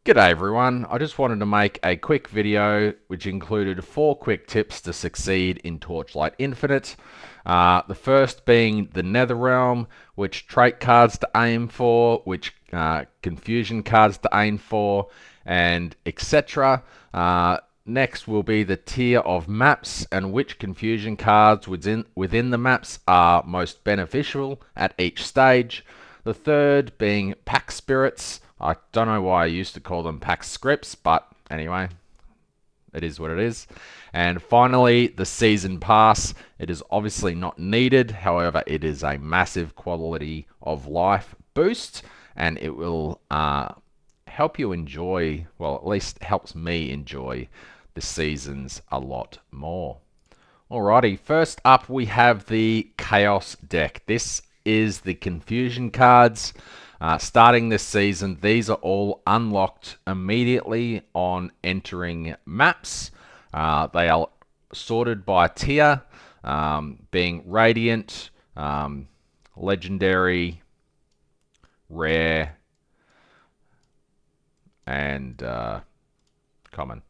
G'day everyone, I just wanted to make a quick video which included 4 quick tips to succeed in Torchlight Infinite. The first being the Netherrealm, which trait cards to aim for, which confusion cards to aim for, and etc. Next will be the tier of maps and which confusion cards within the maps are most beneficial at each stage. The third being Pactspirits. I don't know why I used to call them Pactscripts, but anyway, it is what it is. And finally, the Season Pass. It is obviously not needed, however, it is a massive quality of life boost, and it will help you enjoy, well, at least helps me enjoy the seasons a lot more. Alrighty, first up we have the Chaos deck. This is the confusion cards. Starting this season, these are all unlocked immediately on entering maps. They are sorted by tier, being Radiant, Legendary, Rare, and Common,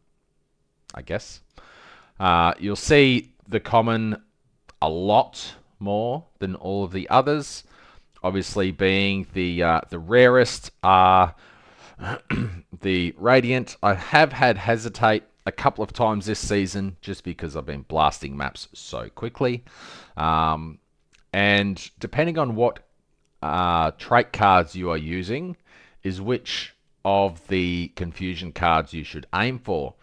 I guess. You'll see the Common a lot more than all of the others. Obviously, being the rarest are the Radiant. I have had hesitate a couple of times this season just because I've been blasting maps so quickly. And depending on what trait cards you are using is which of the confusion cards you should aim for.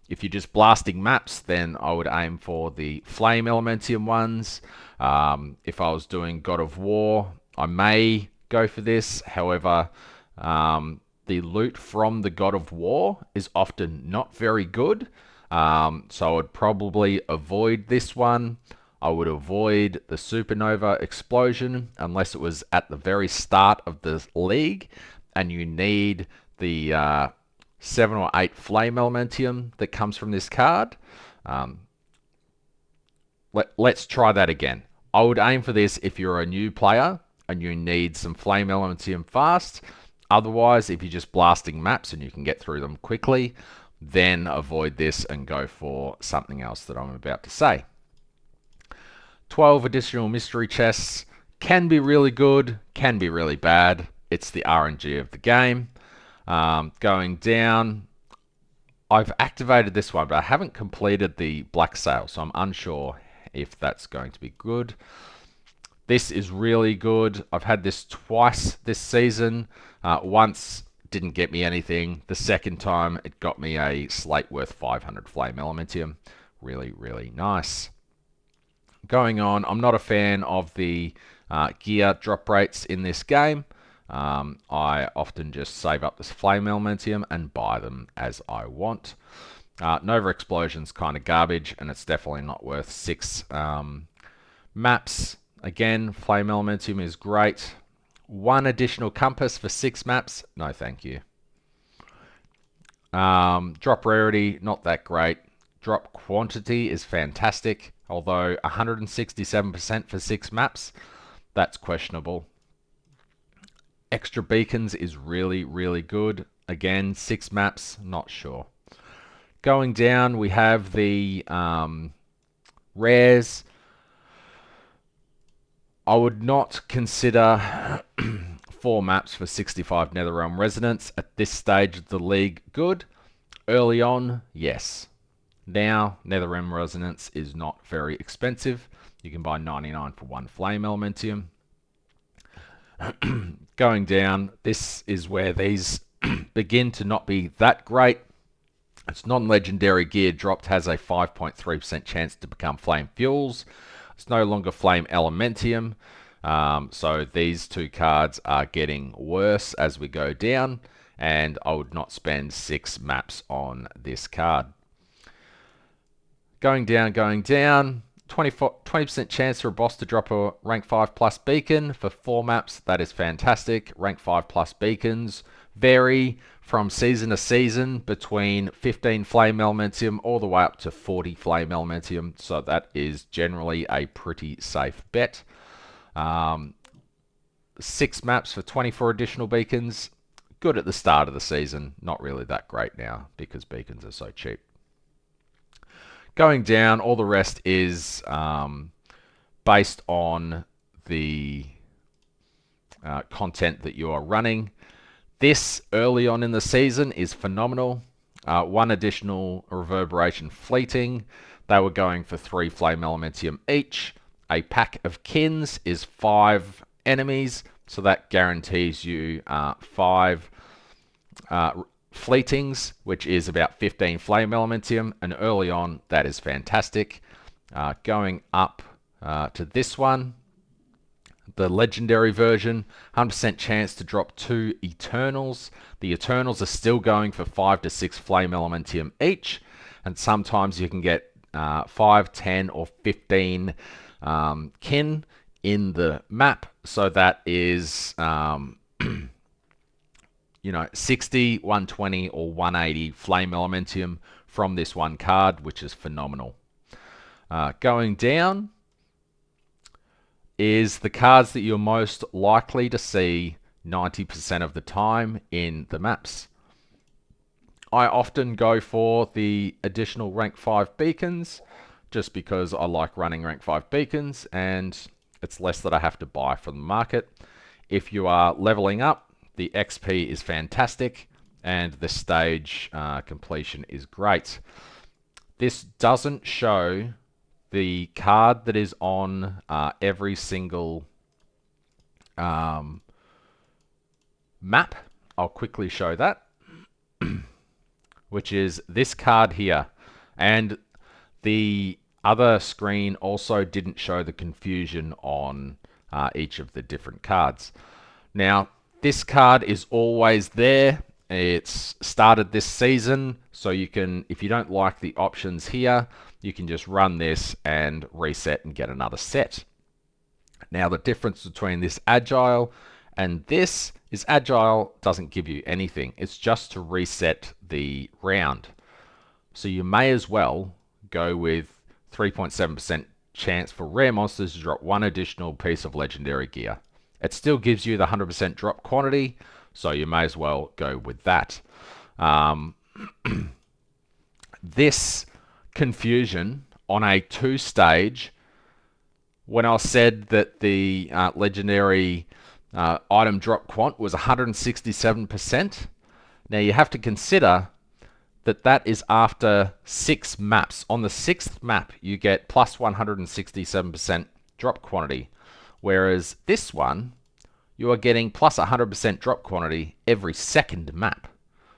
If you're just blasting maps, then I would aim for the Flame Elementium ones. If I was doing God of War, I may go for this. However, the loot from the God of War is often not very good. So I would probably avoid this one. I would avoid the Supernova Explosion unless it was at the very start of the league and you need the 7 or 8 Flame Elementium that comes from this card. Let's try that again. I would aim for this if you're a new player and you need some Flame Elementium fast. Otherwise, if you're just blasting maps and you can get through them quickly, then avoid this and go for something else that I'm about to say. 12 additional mystery chests can be really good, can be really bad. It's the RNG of the game. Going down, I've activated this one, but I haven't completed the Black Sail, so I'm unsure if that's going to be good. This is really good. I've had this twice this season. Once didn't get me anything. The second time it got me a slate worth 500 Flame Elementium. Really, really nice. Going on, I'm not a fan of the gear drop rates in this game. I often just save up this Flame Elementium and buy them as I want. Nova Explosion's kind of garbage, and it's definitely not worth 6 maps. Again, Flame Elementium is great. 1 additional compass for 6 maps. No, thank you. Drop rarity, not that great. Drop quantity is fantastic, although 167% for 6 maps, that's questionable. Extra beacons is really, really good. Again, 6 maps, not sure. Going down, we have the rares. I would not consider 4 maps for 65 Netherrealm Resonance at this stage of the league good. Early on, yes. Now, Netherrealm Resonance is not very expensive. You can buy 99 for 1 Flame Elementium. Going down, this is where these begin to not be that great. Its non-legendary gear dropped has a 5.3% chance to become Flame Fuels. It's no longer Flame Elementium. So these 2 cards are getting worse as we go down, and I would not spend 6 maps on this card. Going down, 20% chance for a boss to drop a rank 5 plus beacon for 4 maps. That is fantastic. Rank 5 plus beacons vary from season to season between 15 Flame Elementium all the way up to 40 Flame Elementium. So that is generally a pretty safe bet. 6 maps for 24 additional beacons. Good at the start of the season, not really that great now because beacons are so cheap. Going down, all the rest is based on the content that you are running. This early on in the season is phenomenal. One additional reverberation fleeting. They were going for 3 flame elementium each. A pack of kins is 5 enemies, so that guarantees you 5 fleetings, which is about 15 flame elementium, and early on that is fantastic. Going up to this one, the legendary version, 100% chance to drop 2 Eternals. The Eternals are still going for 5 to 6 flame elementium each, and sometimes you can get 5, 10, or 15 kin in the map. So that is, 60, 120, or 180 flame elementium from this one card, which is phenomenal. Going down is the cards that you're most likely to see 90% of the time in the maps. I often go for the additional rank 5 beacons just because I like running rank 5 beacons and it's less that I have to buy from the market. If you are leveling up, the XP is fantastic and the stage completion is great. This doesn't show the card that is on every single map. I'll quickly show that, which is this card here. And the other screen also didn't show the confusion on each of the different cards. Now, this card is always there. It's started this season, so you can, if you don't like the options here, you can just run this and reset and get another set. Now, the difference between this Agile and this is Agile doesn't give you anything. It's just to reset the round. So you may as well go with 3.7% chance for rare monsters to drop 1 additional piece of legendary gear. It still gives you the 100% drop quantity, so you may as well go with that. This confusion on a 2-stage, when I said that the legendary item drop quant was 167%, now you have to consider that that is after 6 maps. On the 6th map, you get plus 167% drop quantity, whereas this one, you are getting plus 100% drop quantity every 2nd map.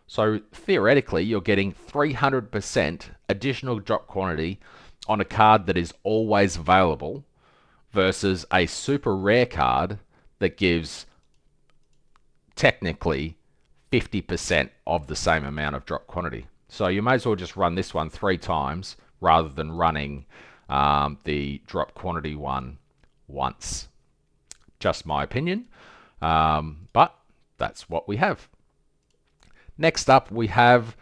So theoretically, you're getting 300% additional drop quantity on a card that is always available versus a super rare card that gives technically 50% of the same amount of drop quantity. So you may as well just run this one 3 times rather than running the drop quantity one once. Just my opinion, but that's what we have. Next up, we have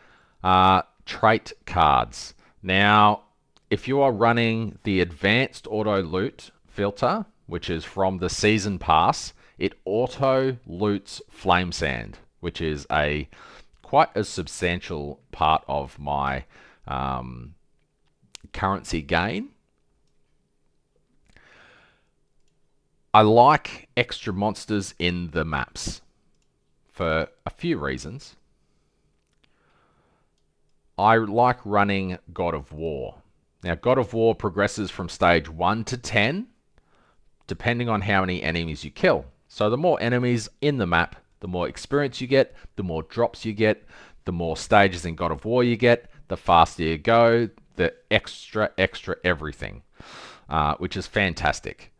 trait cards. Now, if you are running the advanced auto loot filter, which is from the season pass, it auto loots flame sand, which is quite a substantial part of my currency gain. I like extra monsters in the maps for a few reasons. I like running God of War. Now, God of War progresses from stage 1 to 10, depending on how many enemies you kill. So the more enemies in the map, the more experience you get, the more drops you get, the more stages in God of War you get, the faster you go, the extra everything, which is fantastic.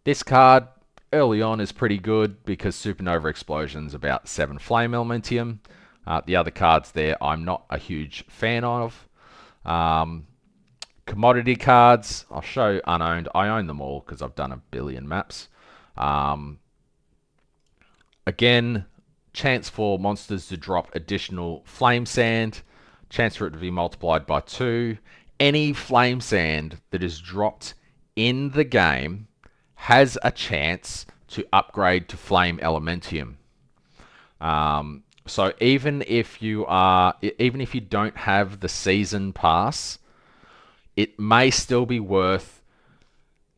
This card early on is pretty good because Supernova Explosion's about 7 flame elementium. The other cards there I'm not a huge fan of. Commodity cards, I'll show unowned. I own them all because I've done a billion maps. Again, chance for monsters to drop additional flame sand, chance for it to be multiplied by 2. Any flame sand that is dropped in the game has a chance to upgrade to flame elementium. So even if you don't have the season pass, it may still be worth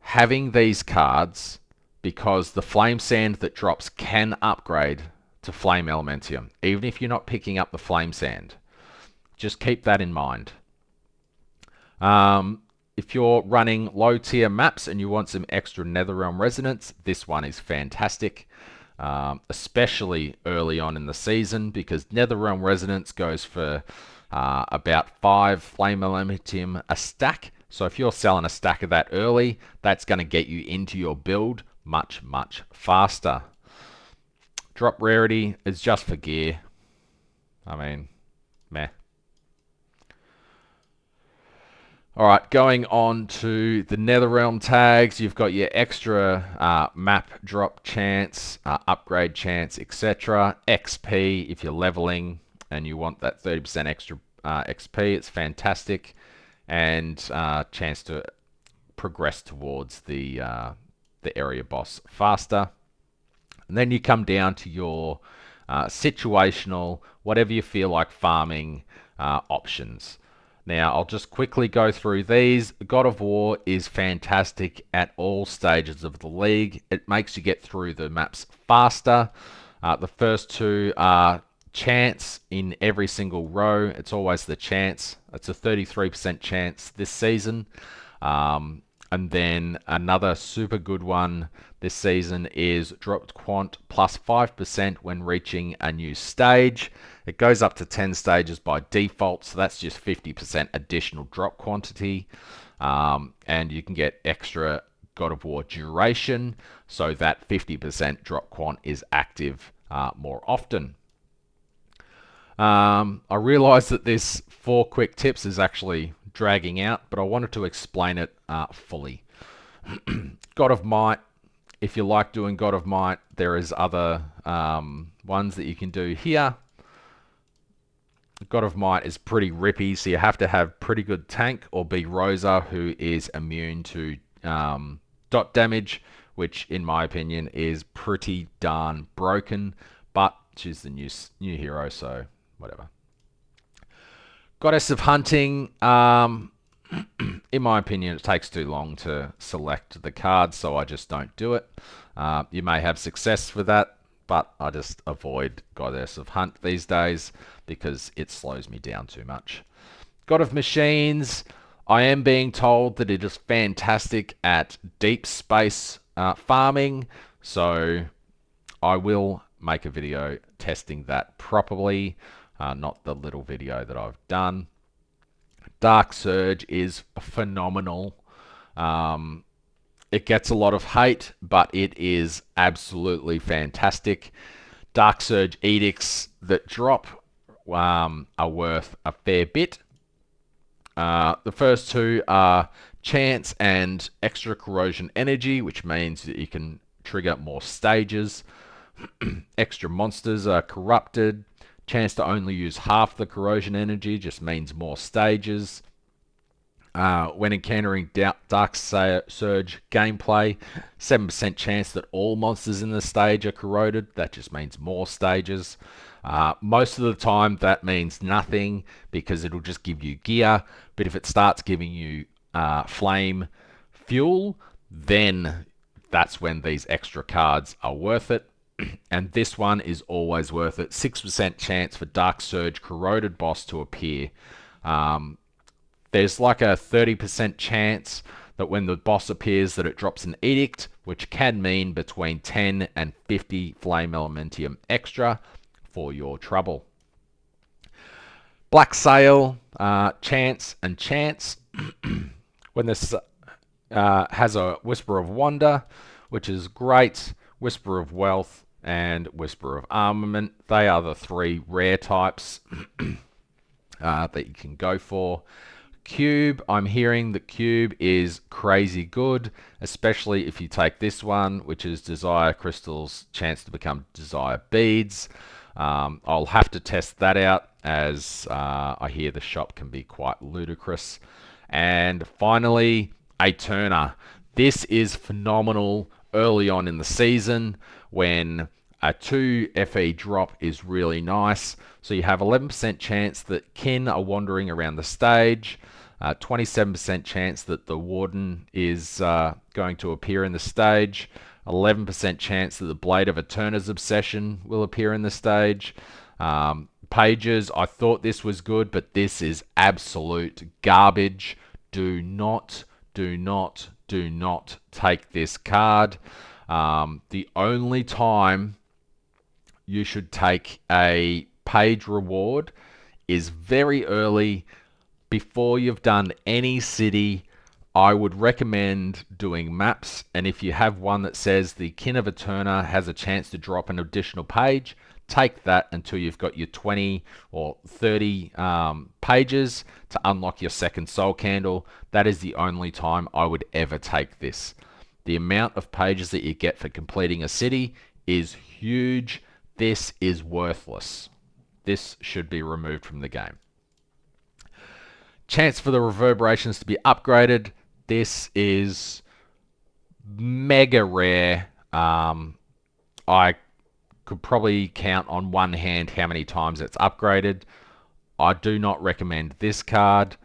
having these cards because the flame sand that drops can upgrade to flame elementium, even if you're not picking up the flame sand. Just keep that in mind. If you're running low tier maps and you want some extra Netherrealm resonance, this one is fantastic. Especially early on in the season, because Netherrealm resonance goes for about 5 flame elementium a stack. So if you're selling a stack of that early, that's going to get you into your build much, much faster. Drop rarity is just for gear. I mean, meh. All right, going on to the Netherrealm tags, you've got your extra map drop chance, upgrade chance, etc. XP if you're leveling and you want that 30% extra XP, it's fantastic. And chance to progress towards the area boss faster. And then you come down to your situational, whatever you feel like farming options. Now, I'll just quickly go through these. God of War is fantastic at all stages of the league. It makes you get through the maps faster. The first two are chance in every single row. It's always the chance. It's a 33% chance this season. And then another super good one this season is dropped quant plus 5% when reaching a new stage. It goes up to 10 stages by default, so that's just 50% additional drop quantity. And you can get extra God of War duration, so that 50% drop quant is active more often. I realize that this 4 quick tips is actually dragging out, but I wanted to explain it fully. God of Might, if you like doing God of Might, there is other ones that you can do here. God of Might is pretty rippy, so you have to have pretty good tank or be Rosa, who is immune to dot damage, which in my opinion is pretty darn broken, but she's the new hero, so whatever. Goddess of Hunting, in my opinion, it takes too long to select the cards, so I just don't do it. You may have success with that, but I just avoid Goddess of Hunt these days because it slows me down too much. God of Machines, I am being told that it is fantastic at deep space farming, so I will make a video testing that properly, not the little video that I've done. Dark Surge is phenomenal. It gets a lot of hate, but it is absolutely fantastic. Dark Surge edicts that drop are worth a fair bit. The first two are Chance and Extra Corrosion Energy, which means that you can trigger more stages. Extra monsters are corrupted. Chance to only use half the corrosion energy just means more stages. When encountering Dark Surge gameplay, 7% chance that all monsters in the stage are corroded. That just means more stages. Most of the time that means nothing because it'll just give you gear. But if it starts giving you flame fuel, then that's when these extra cards are worth it. And this one is always worth it. 6% chance for Dark Surge Corroded boss to appear. There's like a 30% chance that when the boss appears that it drops an edict, which can mean between 10 and 50 flame elementium extra for your trouble. Black Sail, chance and chance. When this has a Whisper of Wonder, which is great. Whisper of Wealth and Whisper of Armament. They are the 3 rare types that you can go for. Cube, I'm hearing that Cube is crazy good, especially if you take this one, which is Desire Crystals, chance to become Desire Beads. I'll have to test that out as I hear the shop can be quite ludicrous. And finally, a Turner. This is phenomenal early on in the season when a 2 FE drop is really nice. So you have 11% chance that kin are wandering around the stage, 27% chance that the warden is going to appear in the stage, 11% chance that the Blade of Eterna's Obsession will appear in the stage. Pages, I thought this was good, but this is absolute garbage. Do not take this card. The only time you should take a page reward is very early before you've done any city. I would recommend doing maps, and if you have one that says the Kin of Eterna has a chance to drop an additional page, take that until you've got your 20 or 30 pages to unlock your second soul candle. That is the only time I would ever take this. The amount of pages that you get for completing a city is huge. This is worthless. This should be removed from the game. Chance for the reverberations to be upgraded. This is mega rare. I could probably count on one hand how many times it's upgraded. I do not recommend this card.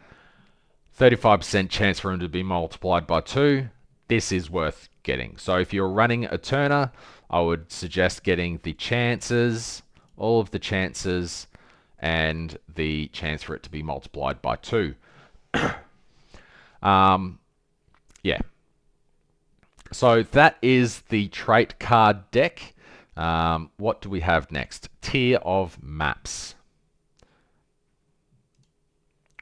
35% chance for him to be multiplied by 2. This is worth getting. So if you're running Eterna, I would suggest getting the chances, all of the chances, and the chance for it to be multiplied by 2. Yeah. So that is the trait card deck. What do we have next? Tier of maps.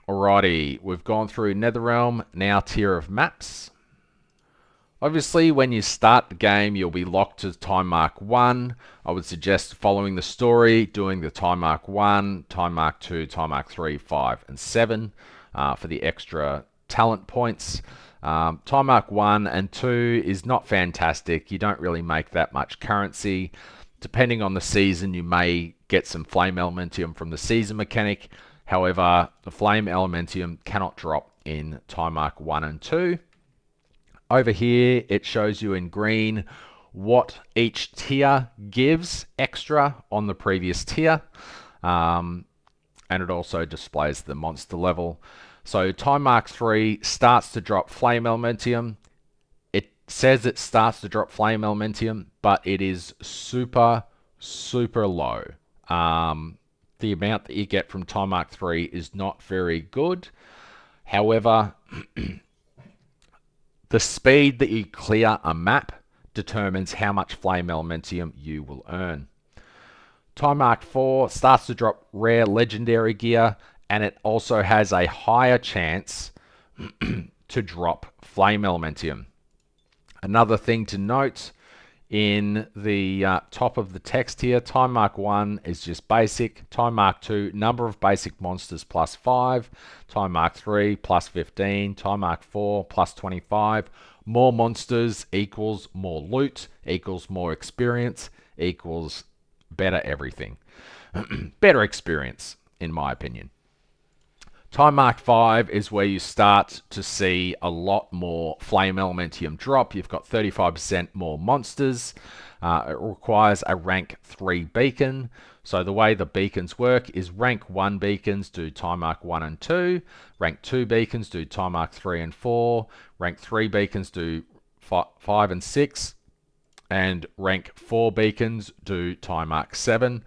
Alrighty, we've gone through Netherrealm, now tier of maps. Obviously, when you start the game, you'll be locked to time mark 1. I would suggest following the story, doing the time mark 1, time mark 2, time mark 3, 5, and 7 for the extra talent points. Time mark 1 and 2 is not fantastic. You don't really make that much currency. Depending on the season, you may get some Flame Elementium from the season mechanic. However, the Flame Elementium cannot drop in time mark 1 and 2. Over here, it shows you in green what each tier gives extra on the previous tier. And it also displays the monster level. So time mark 3 starts to drop Flame Elementium. It says it starts to drop Flame Elementium, but it is super, super low. The amount that you get from time mark 3 is not very good. However, the speed that you clear a map determines how much Flame Elementium you will earn. Time mark 4 starts to drop rare legendary gear, and it also has a higher chance to drop Flame Elementium. Another thing to note, in the top of the text here, time mark 1 is just basic. Time mark 2, number of basic monsters plus 5. Time mark 3 plus 15. Time mark 4 plus 25. More monsters equals more loot, equals more experience, equals better everything. Better experience, in my opinion. Time mark 5 is where you start to see a lot more Flame Elementium drop. You've got 35% more monsters. It requires a rank 3 beacon. So the way the beacons work is rank 1 beacons do time mark 1 and 2. Rank 2 beacons do time mark 3 and 4. Rank 3 beacons do 5 and 6. And rank 4 beacons do time mark 7.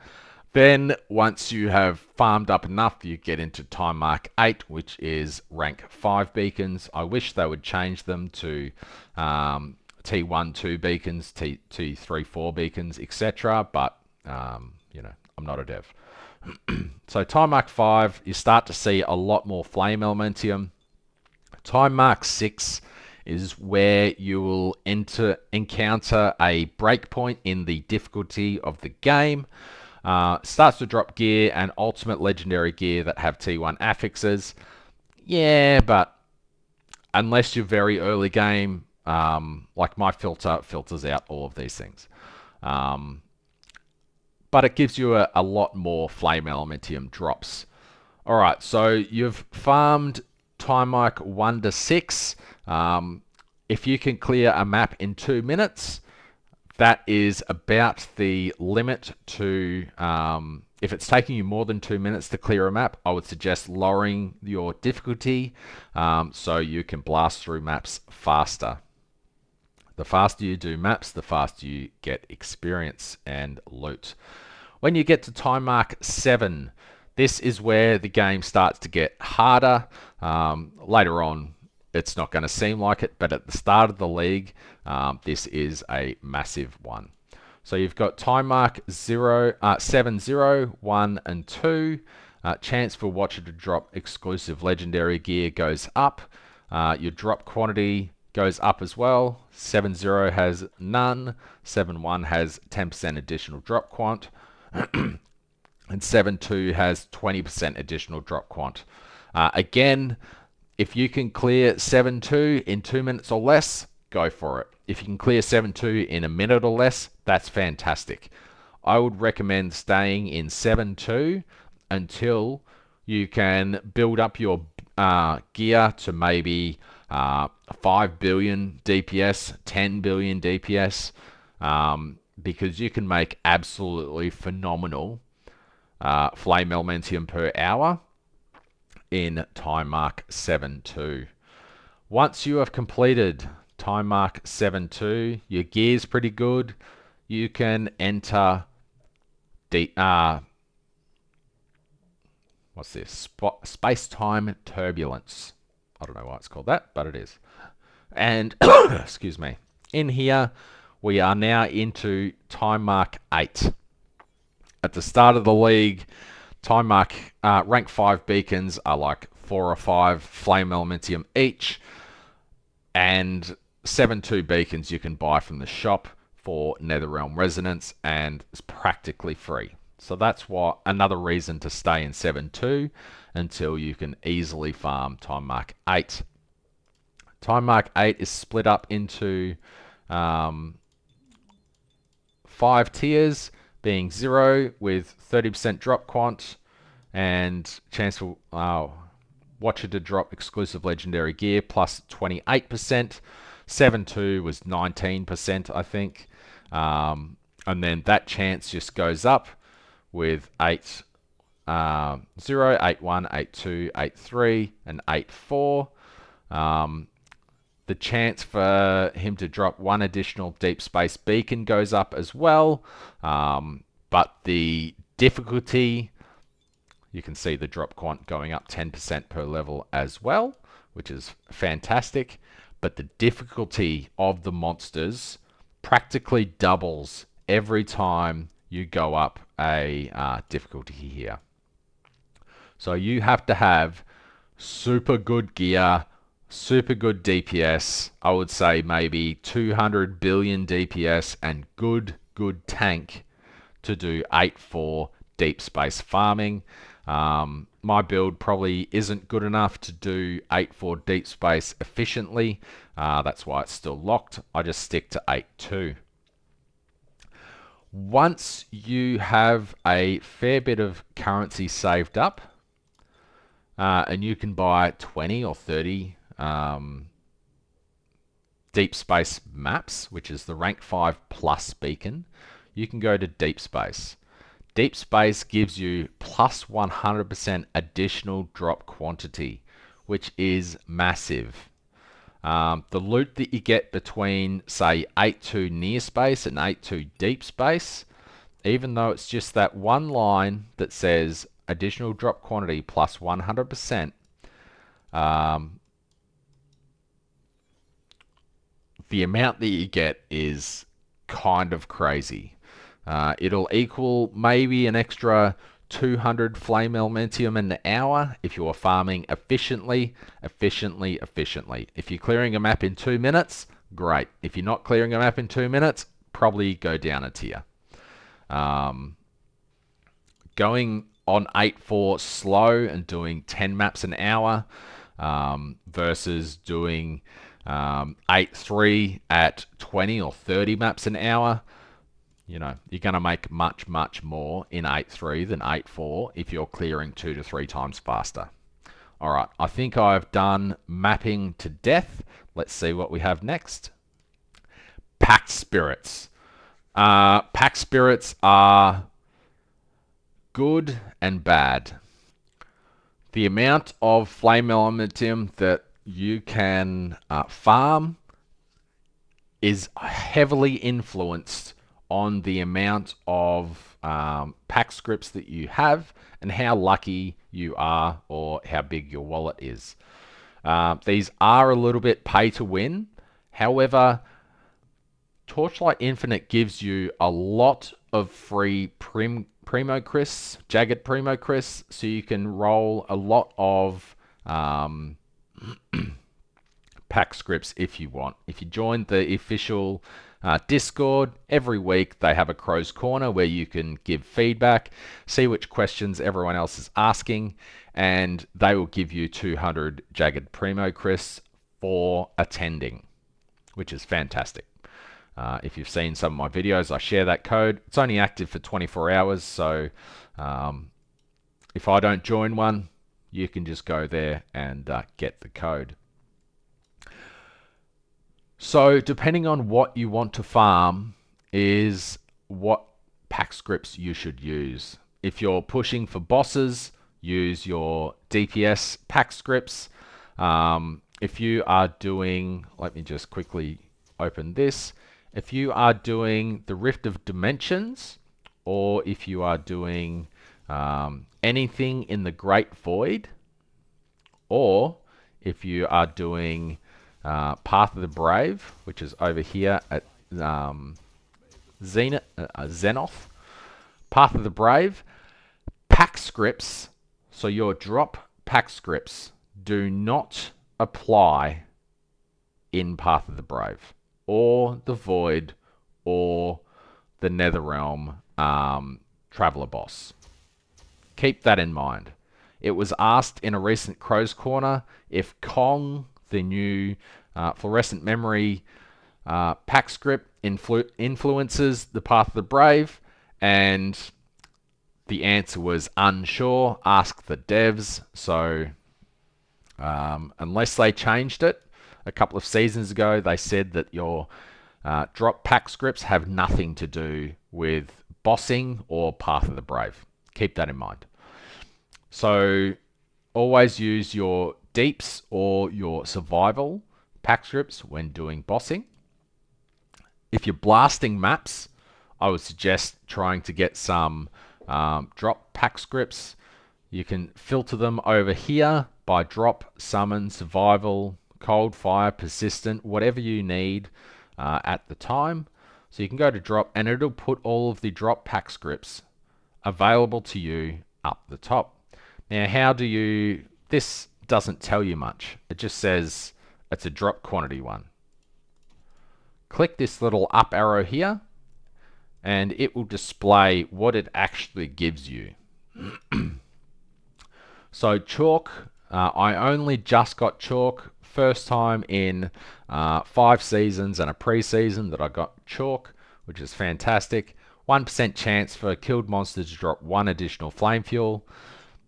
Then, once you have farmed up enough, you get into time mark 8, which is rank 5 beacons. I wish they would change them to T1, 2 beacons, T3, 4 beacons, etc. But, you know, I'm not a dev. So, time mark 5, you start to see a lot more Flame Elementium. Time mark 6 is where you will encounter a breakpoint in the difficulty of the game. Starts to drop gear and ultimate legendary gear that have T1 affixes. Yeah, but unless you're very early game, like my filters out all of these things. But it gives you a lot more Flame Elementium drops. Alright, so you've farmed time mark 1 to 6. If you can clear a map in 2 minutes, that is about the limit to, if it's taking you more than 2 minutes to clear a map, I would suggest lowering your difficulty so you can blast through maps faster. The faster you do maps, the faster you get experience and loot. When you get to time mark 7, this is where the game starts to get harder. Later on, it's not going to seem like it, but at the start of the league, this is a massive one. So you've got time mark 7, 0, 1, and 2. Chance for Watcher to drop exclusive legendary gear goes up. Your drop quantity goes up as well. 7-0 has none. 7-1 has 10% additional drop quant. And 7-2 has 20% additional drop quant. Again, if you can clear 7-2 in 2 minutes or less, go for it. If you can clear 7-2 in a minute or less, that's fantastic. I would recommend staying in 7-2 until you can build up your gear to maybe 5 billion DPS, 10 billion DPS, because you can make absolutely phenomenal flame elementium per hour in time mark 7-2. Once you have completed time mark 7-2, your gear's pretty good. You can enter what's this? Space-time turbulence. I don't know why it's called that, but it is. And excuse me. In here, we are now into time mark 8. At the start of the league, time mark rank 5 beacons are like 4 or 5 flame elementium each, and 7-2 beacons you can buy from the shop for Netherrealm resonance, and it's practically free. So that's what another reason to stay in 7-2 until you can easily farm time mark 8. Time mark 8 is split up into 5 tiers, being 0 with 30% drop quant and chance for Watcher to drop exclusive legendary gear plus 28%. 7-2 was 19%, I think. And then that chance just goes up with 8, 0, 8, 1, 8, 2, 8, 3, and 8, 4. The chance for him to drop 1 additional deep space beacon goes up as well. But the difficulty, you can see the drop quant going up 10% per level as well, which is fantastic. But the difficulty of the monsters practically doubles every time you go up a difficulty here. So you have to have super good gear, super good DPS, I would say maybe 200 billion DPS, and good tank to do 8-4 deep space farming. My build probably isn't good enough to do 8-4 deep space efficiently. That's why it's still locked. I just stick to 8-2. Once you have a fair bit of currency saved up, and you can buy 20 or 30 deep space maps, which is the rank 5 plus beacon, you can go to deep space. Deep space gives you plus 100% additional drop quantity, which is massive. The loot that you get between, say, 8-2 near space and 8-2 deep space, even though it's just that one line that says additional drop quantity plus 100%, the amount that you get is kind of crazy. It'll equal maybe an extra 200 flame elementium an hour if you're farming efficiently. If you're clearing a map in 2 minutes, great. If you're not clearing a map in 2 minutes, probably go down a tier. Going on 8-4 slow and doing 10 maps an hour versus doing 8-3 at 20 or 30 maps an hour, you know, you're going to make much more in 8-3 than 8-4 if you're clearing 2 to 3 times faster. All right, I think I've done mapping to death. Let's see what we have next. Pactspirits. Pactspirits are good and bad. The amount of flame elementium that you can farm is heavily influenced on the amount of pack scripts that you have and how lucky you are or how big your wallet is. These are a little bit pay to win. However, Torchlight Infinite gives you a lot of free Primo Cris, Jagged Primo Cris, so you can roll a lot of pack scripts if you want. If you join the official Discord, every week they have a Crow's Corner where you can give feedback, see which questions everyone else is asking, and they will give you 200 Jagged Primo Cris for attending, which is fantastic. If you've seen some of my videos, I share that code. It's only active for 24 hours, so if I don't join one, you can just go there and get the code. So depending on what you want to farm is what pack scripts you should use. If you're pushing for bosses, use your DPS pack scripts. If you are doing, let me just quickly open this. If you are doing the Rift of Dimensions, or if you are doing anything in the Great Void, or if you are doing Path of the Brave, which is over here at Xenoth, Path of the Brave, pack scripts, so your drop pack scripts do not apply in Path of the Brave, or the Void, or the Netherrealm Traveler boss. Keep that in mind. It was asked in a recent Crow's Corner if Kong, the new fluorescent memory pack script, influences the Path of the Brave, and the answer was unsure. Ask the devs. So unless they changed it a couple of seasons ago, they said that your drop pack scripts have nothing to do with bossing or Path of the Brave. Keep that in mind. So always use your deeps or your survival pack scripts when doing bossing. If you're blasting maps, I would suggest trying to get some drop pack scripts. You can filter them over here by drop, summon, survival, cold, fire, persistent, whatever you need at the time. So you can go to drop and it'll put all of the drop pack scripts available to you up the top. Now, how do you... This doesn't tell you much. It just says it's a drop quantity one. Click this little up arrow here and it will display what it actually gives you. So chalk, I only just got chalk. First time in 5 seasons and a pre-season that I got chalk, which is fantastic. 1% chance for killed monsters to drop 1 additional flame fuel.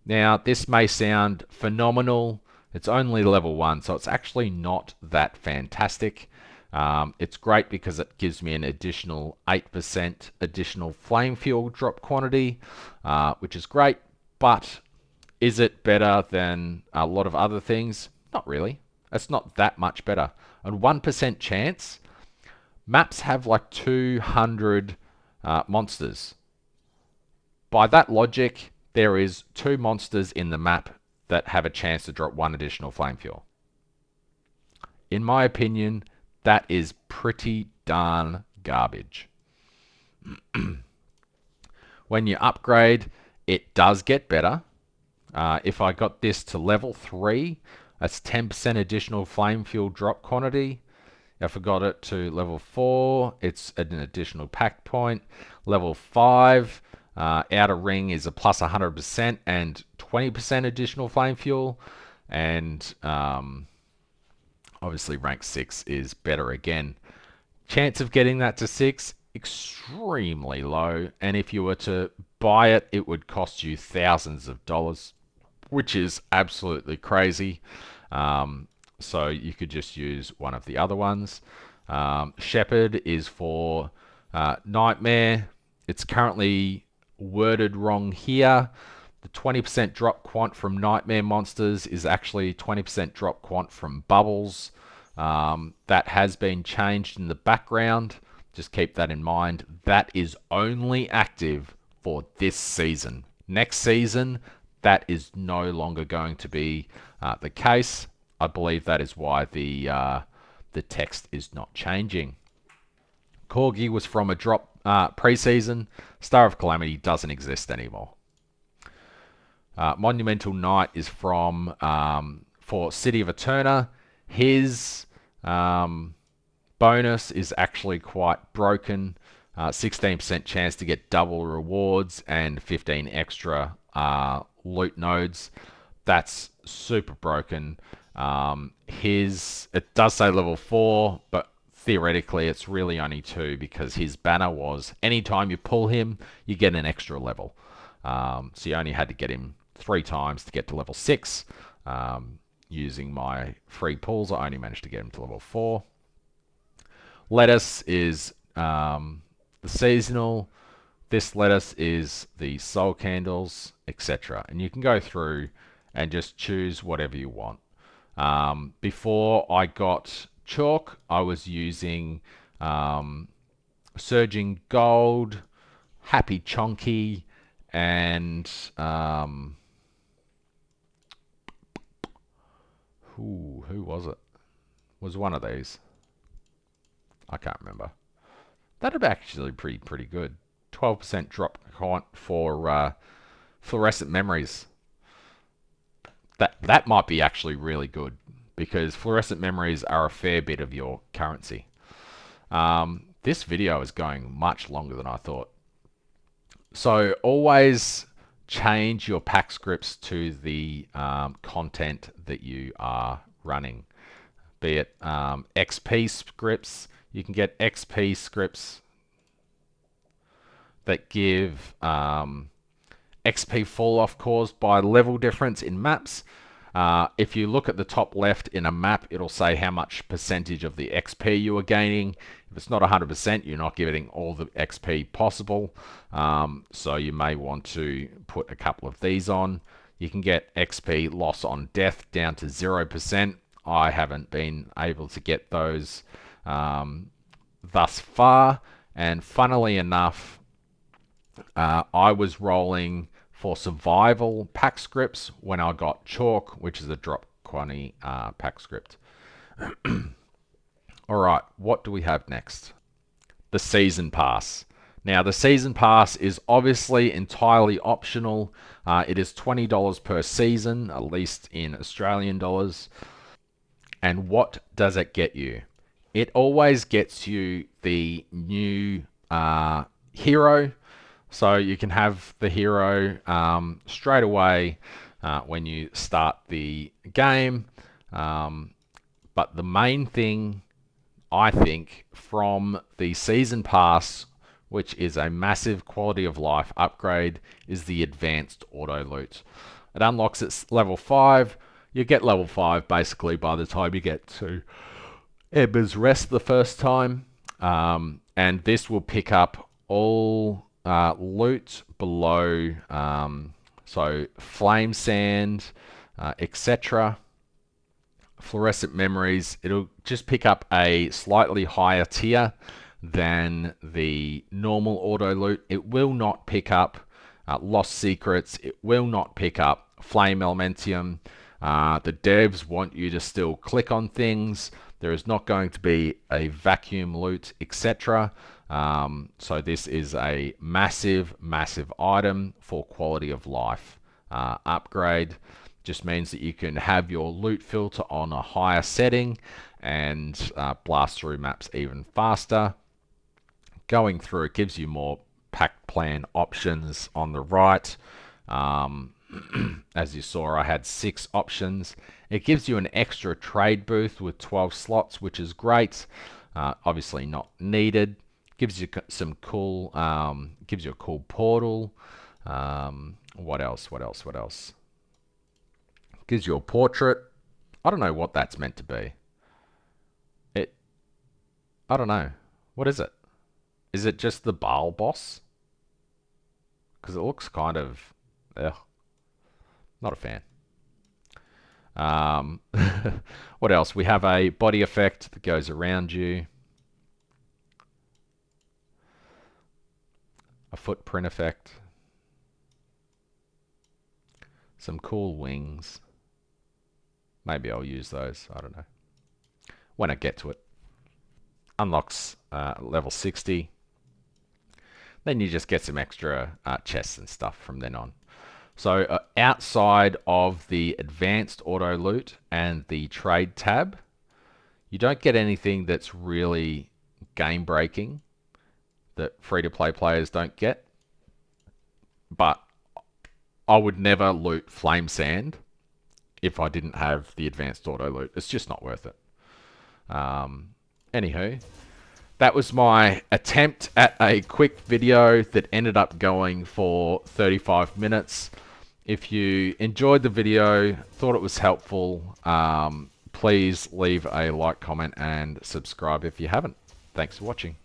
Now, this may sound phenomenal. It's only level 1, so it's actually not that fantastic. It's great because it gives me an additional 8% additional flame fuel drop quantity, which is great. But is it better than a lot of other things? Not really. It's not that much better. And 1% chance, maps have like 200 monsters. By that logic, there is 2 monsters in the map that have a chance to drop 1 additional flame fuel. In my opinion, that is pretty darn garbage. When you upgrade, it does get better. If I got this to level 3, that's 10% additional flame fuel drop quantity. If I got it to level 4, it's an additional pack point. Level 5, outer ring is a plus 100% and 20% additional flame fuel. And obviously rank 6 is better again. Chance of getting that to 6, extremely low. And if you were to buy it, it would cost you thousands of dollars, which is absolutely crazy. So you could just use one of the other ones. Shepherd is for Nightmare, it's currently worded wrong here. The 20% drop quant from Nightmare monsters is actually 20% drop quant from bubbles. That has been changed in the background. Just keep that in mind. That is only active for this season. Next season, that is no longer going to be the case. I believe that is why the text is not changing. Corgi was from a drop preseason. Star of Calamity doesn't exist anymore. Monumental Knight is from for City of Eterna. His bonus is actually quite broken. 16% chance to get double rewards and 15 extra loot nodes. That's super broken. It does say level 4, but theoretically it's really only 2 because his banner was anytime you pull him, you get an extra level. So you only had to get him 3 times to get to level 6. Using my free pulls, I only managed to get him to level 4. Lettuce is the seasonal. This lettuce is the soul candles, etc. And you can go through and just choose whatever you want. Before I got chalk, I was using Surging Gold, Happy Chonky, and who was it? Was one of these? I can't remember. That'd be actually pretty good. 12% drop count for fluorescent memories. That might be actually really good because fluorescent memories are a fair bit of your currency. This video is going much longer than I thought. So always change your pack scripts to the content that you are running. Be it XP scripts, you can get XP scripts that give XP fall off caused by level difference in maps. If you look at the top left in a map, it'll say how much percentage of the XP you are gaining. If it's not 100%, you're not getting all the XP possible. So you may want to put a couple of these on. You can get XP loss on death down to 0%. I haven't been able to get those thus far. And funnily enough, I was rolling for survival pack scripts when I got chalk, which is a drop quantity pack script. All right, what do we have next? The season pass. Now, the season pass is obviously entirely optional. It is $20 per season, at least in Australian dollars. And what does it get you? It always gets you the new hero. So you can have the hero straight away when you start the game. But the main thing, I think, from the season pass, which is a massive quality of life upgrade, is the advanced auto loot. It unlocks its level 5. You get level 5 basically by the time you get to Ember's Rest the first time. And this will pick up all loot below, so flame sand, etc. Fluorescent memories, it'll just pick up a slightly higher tier than the normal auto loot. It will not pick up lost secrets. It will not pick up flame elementium. The devs want you to still click on things. There is not going to be a vacuum loot, etc. So this is a massive item for quality of life upgrade. Just means that you can have your loot filter on a higher setting and blast through maps even faster. Going through, it gives you more pack plan options on the right. As you saw, I had 6 options. It gives you an extra trade booth with 12 slots, which is great. Obviously not needed. Gives you some cool, gives you a cool portal. What else? Gives you a portrait. I don't know what that's meant to be. I don't know. What is it? Is it just the Baal boss? Because it looks kind of, ugh, not a fan. What else? We have a body effect that goes around you. A footprint effect. Some cool wings. Maybe I'll use those. I don't know. When I get to it. Unlocks level 60. Then you just get some extra chests and stuff from then on. So outside of the advanced auto loot and the trade tab, you don't get anything that's really game breaking that free-to-play players don't get. But I would never loot flame sand if I didn't have the advanced auto loot. It's just not worth it. Anywho, that was my attempt at a quick video that ended up going for 35 minutes. If you enjoyed the video, thought it was helpful, please leave a like, comment, and subscribe if you haven't. Thanks for watching.